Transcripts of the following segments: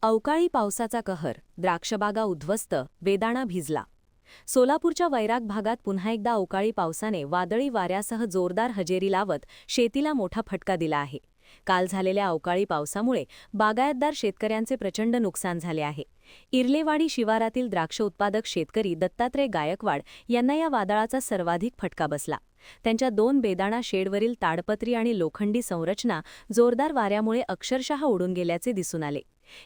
अवकाळी पावसाचा कहर, द्राक्षबागा उद्ध्वस्त, बेदाणा भिजला. सोलापूरच्या वैराग भागात पुन्हा एकदा अवकाळी पावसाने वादळी वाऱ्यासह जोरदार हजेरी लावत शेतीला मोठा फटका दिला आहे. काल झालेल्या अवकाळी पावसामुळे बागायतदार शेतकऱ्यांचे प्रचंड नुकसान झाले आहे. इर्लेवाडी शिवारातील द्राक्ष उत्पादक शेतकरी दत्तात्रय गायकवाड यांना या वादळाचा सर्वाधिक फटका बसला. त्यांच्या 2 बेदाणा शेडवरील ताडपत्री आणि लोखंडी संरचना जोरदार वाऱ्यामुळे अक्षरशः उडून गेल्याचे दिसून आले.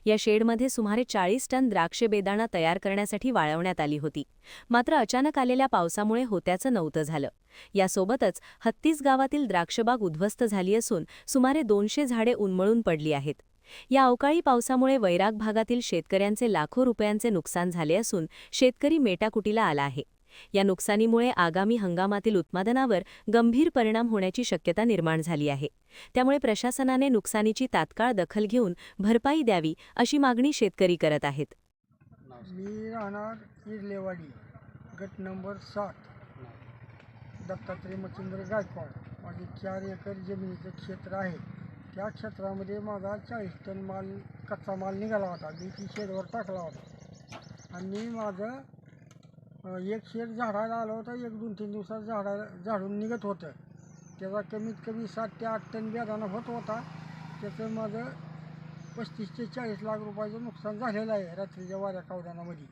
या शेडमध्ये सुमारे 40 टन द्राक्ष बेदाणा तयार करण्यासाठी वाळवण्यात आली होती. मात्र अचानक आलेल्या पावसामुळे होत्याचं नव्हतं झालं. यासोबतच 36 गावातील द्राक्षबाग उद्ध्वस्त झाली असून सुमारे 200 झाडे उन्मळून पडली आहेत. या अवकाळी पावसामुळे वैराग भागातील शेतकऱ्यांचे लाखो रुपयांचे नुकसान झाले असून शेतकरी मेटाकुटीला आला आहे. या नुकसानीमुळे आगामी हंगामातील उत्पादनावर गंभीर परिणाम होण्याची शक्यता निर्माण झाली आहे. त्यामुळे प्रशासनाने नुकसानीची तात्काळ दखल घेऊन भरपाई द्यावी अशी मागणी शेतकरी करत आहेत. मी राहणार इर्लेवाडी, गट नंबर 7, दत्तात्रय मच्छिंद्र गायकवाड. माझे 4 एकर जमिनीचं क्षेत्र आहे. त्या क्षेत्रामध्ये माझा 40 टन माल, कच्चा माल निघाला होता. मी ती शेडवर टाकला होता आणि माझं एक शेड झाडायला आलं होतं. 1-2-3 दिवसात झाडून निघत होतं. त्याचा कमीत कमी 7 ते 8 टन बेदाणा होत होता. त्याचं माझं 35 ते 40 लाख रुपयाचं नुकसान झालेलं आहे रात्रीच्या वाऱ्या कावदानामध्ये.